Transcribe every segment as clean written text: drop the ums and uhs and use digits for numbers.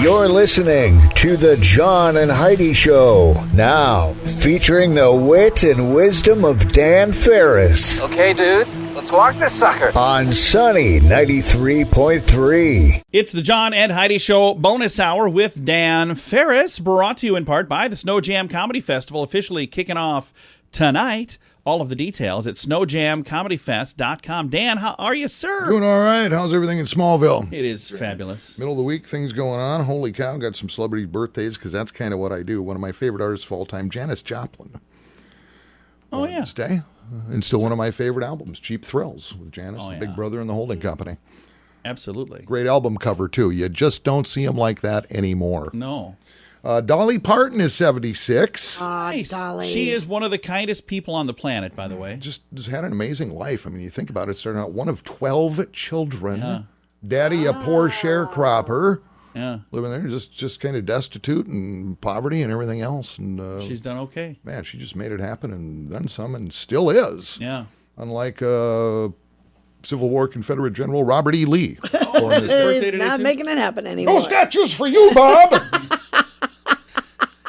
You're listening to the John and Heidi Show, now featuring the wit and wisdom of Dan Farris. Okay, dudes, let's walk this sucker. On Sunny 93.3. It's the John and Heidi Show bonus hour with Dan Farris, brought to you in part by the Snow Jam Comedy Festival, officially kicking off tonight. All of the details at snowjamcomedyfest.com. Dan, how are you, sir? Doing all right. How's everything in Smallville? It is fabulous. Middle of the week, things going on. Holy cow, got some celebrity birthdays because that's kind of what I do. One of my favorite artists of all time, Janis Joplin. Oh, yeah. This day. And still one of my favorite albums, Cheap Thrills, with Janis and yeah. Big Brother and the Holding Company. Absolutely. Great album cover, too. You just don't see them like that anymore. No. Dolly Parton is 76. Nice. Dolly. She is one of the kindest people on the planet, by the way. Just had an amazing life. I mean, you think about it, starting out one of 12 children. Yeah. Daddy, a poor sharecropper. Yeah. Living there, just kind of destitute and poverty and everything else. And She's done okay. man, she just made it happen and then some, and still is. Yeah. Unlike Civil War Confederate General Robert E. Lee. Born this birthday He's today, not too? making it happen anymore. No statues for you, Bob.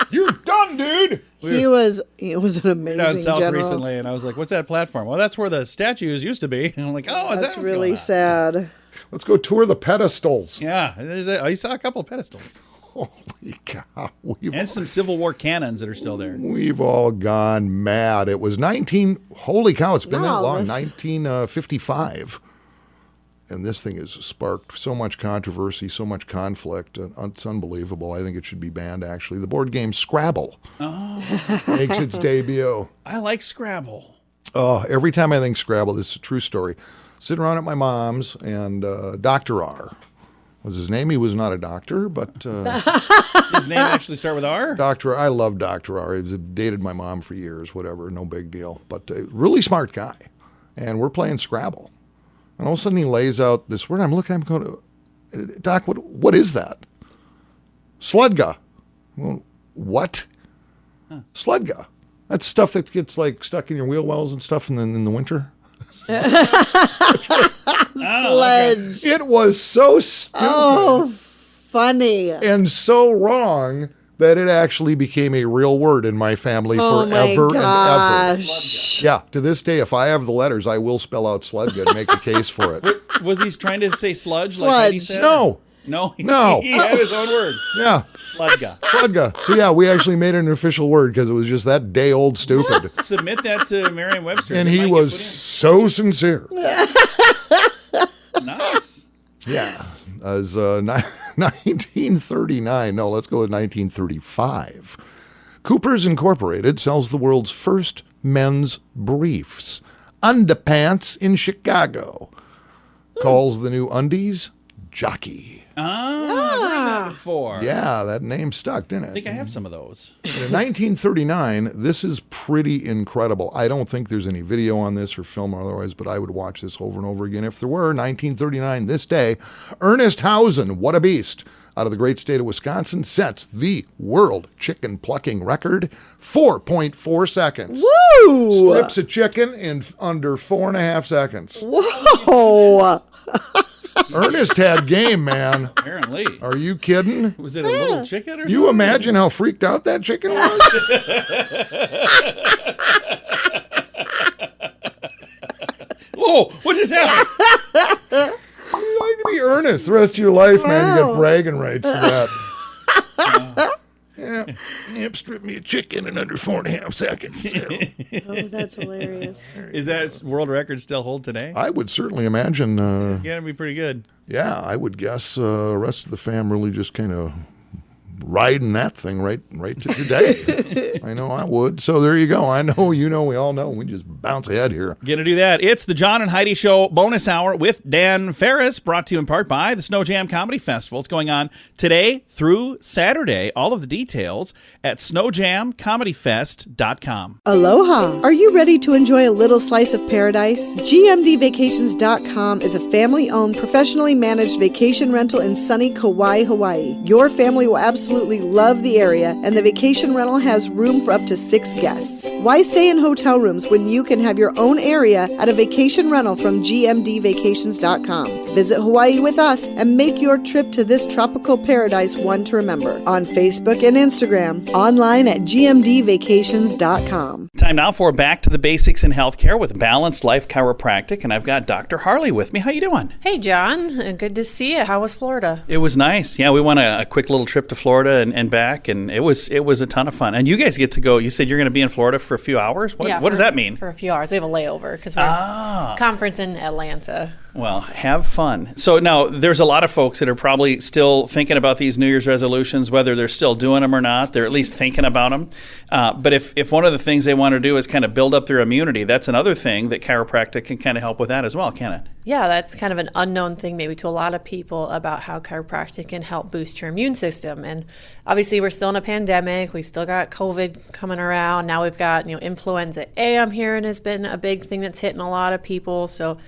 You're done, dude. He was an Down amazing south general. recently, and I was like, "What's that platform?" Well, that's where the statues used to be. And I'm like, "Oh, is That's that what's really going on? sad. Let's go tour the pedestals. Yeah, I saw a couple of pedestals Holy cow. and some Civil War cannons that are still there. We've all gone mad. It was holy cow, it's been that No, long, this- 1955. And this thing has sparked so much controversy, so much conflict. It's unbelievable. I think it should be banned, actually. The board game Scrabble makes its debut. I like Scrabble. Oh, every time I think Scrabble, this is a true story. Sitting around at my mom's, and Dr. R was his name. He was not a doctor, but His name actually start with R? Dr. I love Dr. R. He dated my mom for years, whatever, no big deal. But really smart guy. And we're playing Scrabble. And all of a sudden he lays out this word. I'm looking, I'm going, Doc, what is that? Sludga. Well, what? Sludga. That's stuff that gets like stuck in your wheel wells and stuff in the winter. Sledge. It was so stupid Oh, funny. and so wrong that it actually became a real word in my family Oh my forever and ever. gosh. Yeah, to this day, if I have the letters, I will spell out Sludga and make a case for it. Was he trying to say sludge? Like Heidi Sludge. said? No. No. No. He had his own word. Yeah, Sludga. Sludga. So yeah, we actually made it an official word because it was just that day old stupid. Submit that to Merriam-Webster. And It he might get was put so sincere. in. Nice. Yeah, as 1939. No, let's go with 1935. Cooper's Incorporated sells the world's first men's briefs, underpants in Chicago. Calls the new undies Jockey. I've heard that before. Yeah, that name stuck, didn't it? I think I have some of those. In 1939, this is pretty incredible. I don't think there's any video on this or film or otherwise, but I would watch this over and over again if there were. 1939, this day, Ernest Hausen, what a beast, out of the great state of Wisconsin, sets the world chicken plucking record, 4.4 seconds. Woo! Strips a chicken in under 4.5 seconds. Whoa. Ernest had game, man. Apparently. Are you kidding? Was it a little chicken or You something? imagine how freaked out that chicken was? Whoa, what just happened? You'd like to be earnest the rest of your life, man. You got Wow. bragging rights to that. Yep, strip me a chicken in under 4.5 seconds. Oh, that's hilarious. Is that world record still hold today? I would certainly imagine, It's got to be pretty good. yeah, I would guess the rest of the fam really just kind of riding that thing right to today. I know I would. So there you go. I know, you know, we all know. We just bounce ahead here. Gonna do that. It's the John and Heidi Show bonus hour with Dan Farris, brought to you in part by the Snow Jam Comedy Festival. It's going on today through Saturday. All of the details at snowjamcomedyfest.com. Aloha. Are you ready to enjoy a little slice of paradise? GMDvacations.com is a family-owned, professionally managed vacation rental in sunny Kauai, Hawaii. Your family will absolutely absolutely love the area, and the vacation rental has room for up to 6 guests. Why stay in hotel rooms when you can have your own area at a vacation rental from gmdvacations.com? Visit Hawaii with us and make your trip to this tropical paradise one to remember. On Facebook and Instagram, online at gmdvacations.com. Time now for Back to the Basics in Healthcare with Balanced Life Chiropractic, and I've got Dr. Harley with me. How you doing? Hey, John. Good to see you. How was Florida? It was nice. Yeah, we went a quick little trip to Florida and back, and it was a ton of fun. And you guys get to go. You said you're going to be in Florida for a few hours? What does that mean? For a few hours. We have a layover because we're conference in Atlanta. Well, have fun. So now there's a lot of folks that are probably still thinking about these New Year's resolutions, whether they're still doing them or not. They're at least thinking about them. But if one of the things they want to do is kind of build up their immunity, that's another thing that chiropractic can kind of help with that as well, can it? Yeah, that's kind of an unknown thing maybe to a lot of people about how chiropractic can help boost your immune system. And obviously we're still in a pandemic. We still got COVID coming around. Now we've got, influenza A, I'm hearing, has been a big thing that's hitting a lot of people. So,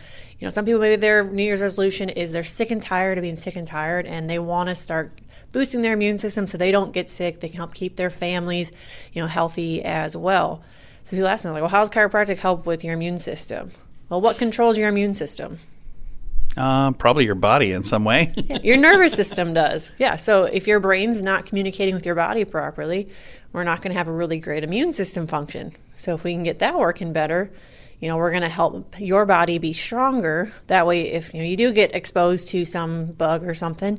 some people, maybe their New Year's resolution is they're sick and tired of being sick and tired, and they want to start boosting their immune system so they don't get sick. They can help keep their families, healthy as well. So people ask me, well, how does chiropractic help with your immune system? Well, what controls your immune system? Probably your body in some way. Yeah, your nervous system does. Yeah. So if your brain's not communicating with your body properly, we're not going to have a really great immune system function. So if we can get that working better, we're going to help your body be stronger. That way, if you do get exposed to some bug or something,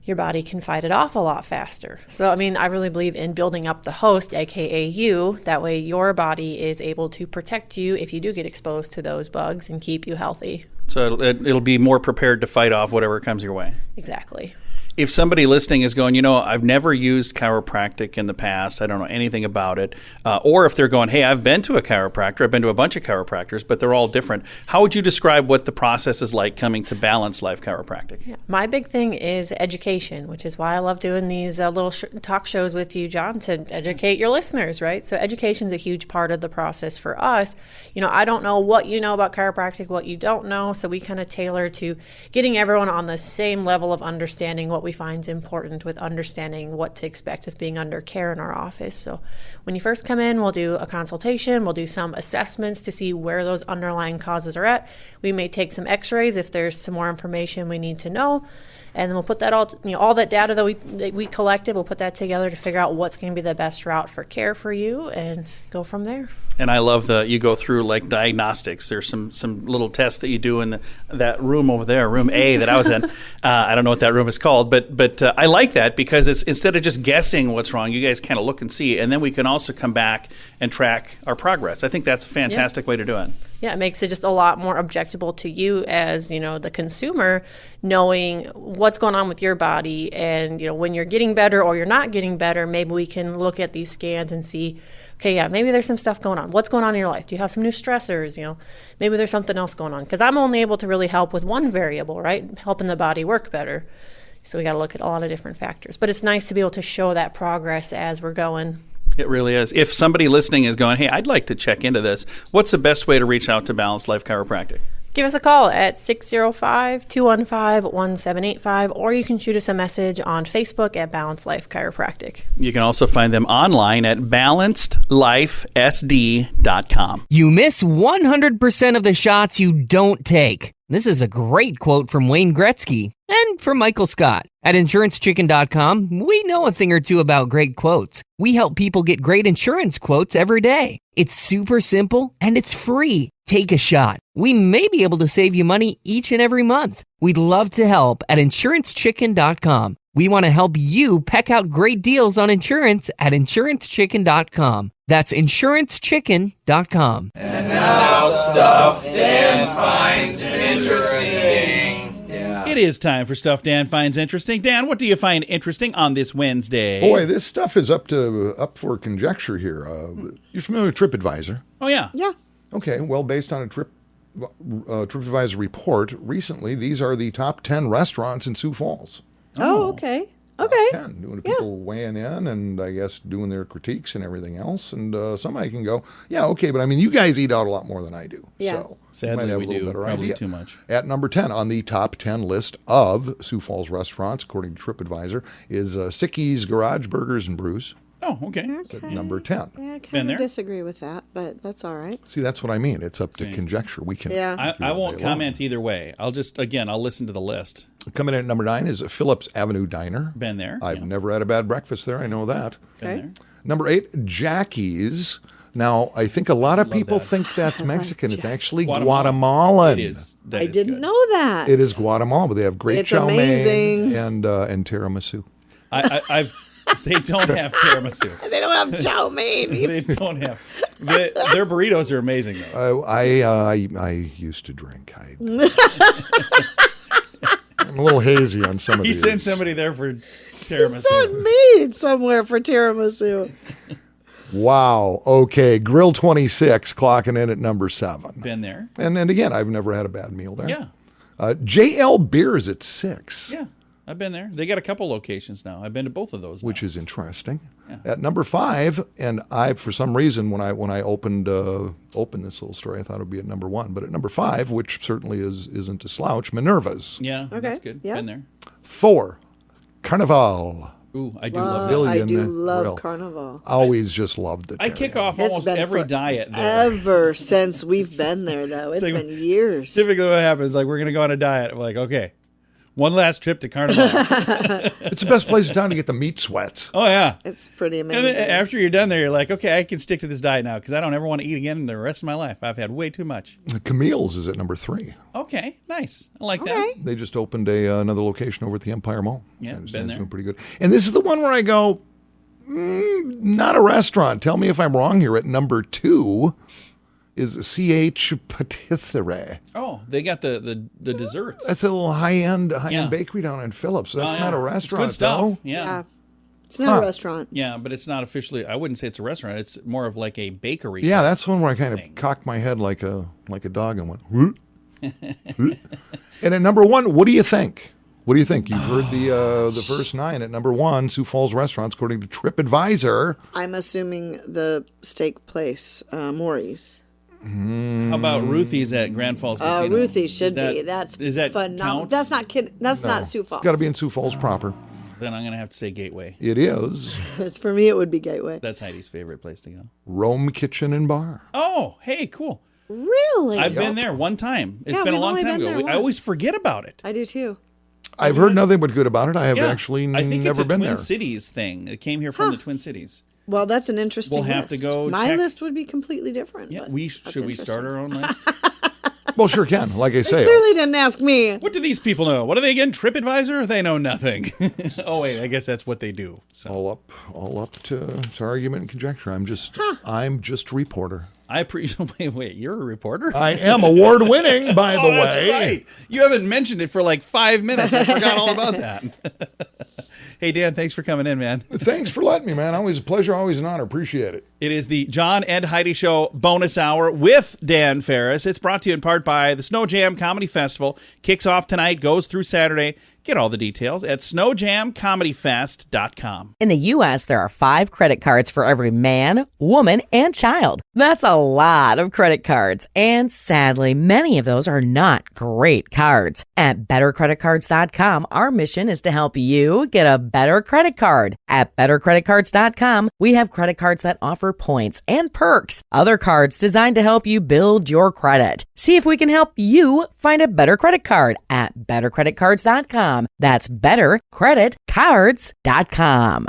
your body can fight it off a lot faster. So, I really believe in building up the host, aka you. That way, your body is able to protect you if you do get exposed to those bugs and keep you healthy. So it'll be more prepared to fight off whatever comes your way. Exactly. If somebody listening is going, I've never used chiropractic in the past, I don't know anything about it, or if they're going, hey, I've been to a chiropractor, I've been to a bunch of chiropractors, but they're all different. How would you describe what the process is like coming to Balanced Life Chiropractic? Yeah. My big thing is education, which is why I love doing these little talk shows with you, John, to educate your listeners, right? So education is a huge part of the process for us. I don't know what you know about chiropractic, what you don't know, so we kind of tailor to getting everyone on the same level of understanding what we find is important with understanding what to expect with being under care in our office. So when you first come in, we'll do a consultation, we'll do some assessments to see where those underlying causes are at. We may take some x-rays if there's some more information we need to know. And then we'll put that all that data that we collected, we'll put that together to figure out what's going to be the best route for care for you and go from there. And I love you go through like diagnostics. There's some little tests that you do in that room over there, room A that I was in. I don't know what that room is called, but I like that because it's instead of just guessing what's wrong, you guys kind of look and see, and then we can also come back and track our progress. I think that's a fantastic way to do it. Yeah, it makes it just a lot more objectable to you as, the consumer, knowing what's going on with your body. And, when you're getting better or you're not getting better, maybe we can look at these scans and see, okay, yeah, maybe there's some stuff going on. What's going on in your life? Do you have some new stressors? Maybe there's something else going on. Because I'm only able to really help with one variable, right? Helping the body work better. So we got to look at a lot of different factors. But it's nice to be able to show that progress as we're going. It really is. If somebody listening is going, hey, I'd like to check into this, what's the best way to reach out to Balanced Life Chiropractic? Give us a call at 605-215-1785, or you can shoot us a message on Facebook at Balanced Life Chiropractic. You can also find them online at balancedlifesd.com. You miss 100% of the shots you don't take. This is a great quote from Wayne Gretzky and from Michael Scott. At InsuranceChicken.com, we know a thing or two about great quotes. We help people get great insurance quotes every day. It's super simple and it's free. Take a shot. We may be able to save you money each and every month. We'd love to help at InsuranceChicken.com. We want to help you peck out great deals on insurance at InsuranceChicken.com. That's InsuranceChicken.com. And now stuff Dan finds interesting. Yeah. It is time for Stuff Dan Finds Interesting. Dan, what do you find interesting on this Wednesday? Boy, this stuff is up for conjecture here. You familiar with TripAdvisor? Oh, yeah. Yeah. Okay, well, based on a TripAdvisor report recently, these are the top 10 restaurants in Sioux Falls. Oh, okay. Okay. Top 10, doing the people weighing in and I guess doing their critiques and everything else. And somebody can go, yeah, okay, but I mean, you guys eat out a lot more than I do. Yeah. So Sadly, you might have we a little do. better Probably idea. too much. At number 10 on the top 10 list of Sioux Falls restaurants, according to TripAdvisor, is Sicky's Garage Burgers and Brews. Oh, okay. At number 10. Yeah, I Been kind there? of disagree with that, but that's all right. See, that's what I mean. It's up to conjecture. We can. Yeah. I won't day long. comment either way. I'll listen to the list. Coming in at number 9 is Phillips Avenue Diner. Been there. I've never had a bad breakfast there. I know that. Been Okay. there. Number 8, Jackie's. Now, I think a lot of people that. think that's Mexican. It's actually Guatemala. Guatemalan. It is. That I is didn't good. know that. It is Guatemala, but they have great It's chow mein amazing. and tiramisu. They don't have tiramisu. They don't have chow mein. They don't have. Their burritos are amazing though. I used to drink. I'm a little hazy on some of He these. sent somebody there for tiramisu. Send me somewhere for tiramisu. Wow. Okay. Grill 26 clocking in at number 7. Been there. And again, I've never had a bad meal there. Yeah. JL Beers at 6. Yeah. I've been there. They got a couple locations now. I've been to both of those. Which is interesting. Yeah. At number 5, and I, for some reason, when I opened this little story, I thought it would be at number 1. But at number 5, which certainly isn't a slouch, Minerva's. Yeah. Okay. That's good. Yeah. Been there. 4, Carnival. Ooh, I do love Love that. I Billion do love Grill. Carnival. Always just loved it. I there, kick yeah. off It's almost been every diet there. Ever since we've been there, though. It's like- been years. Typically what happens, like, we're going to go on a diet. I'm like, okay, one last trip to Carnival. It's the best place in town to get the meat sweats. Oh, yeah. It's pretty And amazing. then after you're done there, you're like, okay, I can stick to this diet now because I don't ever want to eat again the rest of my life. I've had way too much. Camille's is at number 3. Okay, nice. I like Okay. that. They just opened another location over at the Empire Mall. Yeah, I understand been it's there. doing pretty good. And this is the one where I go, not a restaurant. Tell me if I'm wrong here. At number 2 is CH Patisserie. Oh, they got the desserts. That's a little high-end Yeah. bakery down in Phillips. That's Oh, yeah. not a It's restaurant, good stuff. though. Yeah. yeah. It's not Huh. a restaurant. Yeah, but it's not officially. I wouldn't say it's a restaurant. It's more of like a bakery. Yeah, that's one where I kind of Thing. cocked my head like a dog and went, "Huh?" Huh? And at number 1, what do you think? What do you think? You've heard the first 9 at number 1, Sioux Falls restaurants, according to TripAdvisor. I'm assuming the steak place, Maury's. How about Ruthie's at Grand Falls Casino? Ruthie Is should that- be. That's is that phenomenal. count? That's not That's not Sioux Falls. It's got to be in Sioux Falls proper. Then I'm gonna have to say Gateway. It is For me, it would be Gateway. That's Heidi's favorite place to go. Rome Kitchen and Bar. Oh, hey, cool. Really? I've been there one time. It's Yeah, been a we've long only time been ago. there I always once. forget about it. I do too. I've heard nothing but good about it. I have actually I think never it's a been Twin there. Cities thing. It came here from the Twin Cities. Well, that's an interesting We'll have to list. go My check- list would be completely different. Yeah, but that's should we start our own list? Well, sure can. Like I say, Clearly didn't ask me. What do these people know? What are they again? TripAdvisor? They know nothing. Oh wait, I guess that's what they do. So all up to argument and conjecture. I'm just a reporter. I wait. You're a reporter? I am award winning, by the Oh, that's way. right. You haven't mentioned it for like 5 minutes. I forgot all about that. Hey, Dan, thanks for coming in, man. Thanks for letting me, man. Always a pleasure, always an honor. Appreciate it. It is the John and Heidi Show bonus hour with Dan Farris. It's brought to you in part by the Snow Jam Comedy Festival. Kicks off tonight, goes through Saturday. Get all the details at snowjamcomedyfest.com. In the U.S., there are 5 credit cards for every man, woman, and child. That's a lot of credit cards. And sadly, many of those are not great cards. At bettercreditcards.com, our mission is to help you get a better credit card. At bettercreditcards.com, we have credit cards that offer points and perks. Other cards designed to help you build your credit. See if we can help you find a better credit card at bettercreditcards.com. That's bettercreditcards.com.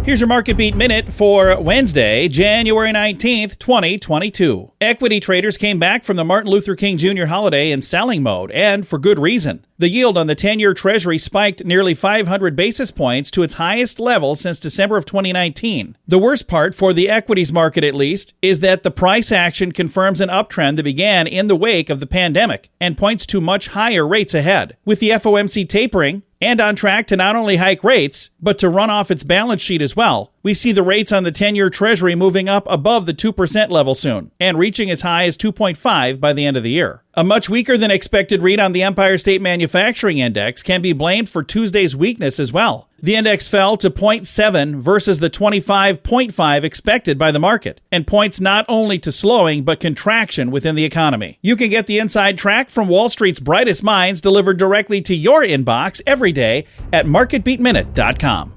Here's your Market Beat Minute for Wednesday, January 19th, 2022. Equity traders came back from the Martin Luther King Jr. holiday in selling mode, and for good reason. The yield on the 10-year Treasury spiked nearly 500 basis points to its highest level since December of 2019. The worst part, for the equities market at least, is that the price action confirms an uptrend that began in the wake of the pandemic and points to much higher rates ahead. With the FOMC tapering, and on track to not only hike rates, but to run off its balance sheet as well. We see the rates on the 10-year Treasury moving up above the 2% level soon, and reaching as high as 2.5 by the end of the year. A much weaker than expected read on the Empire State Manufacturing Index can be blamed for Tuesday's weakness as well. The index fell to 0.7 versus the 25.5 expected by the market, and points not only to slowing but contraction within the economy. You can get the inside track from Wall Street's brightest minds delivered directly to your inbox every day at marketbeatminute.com.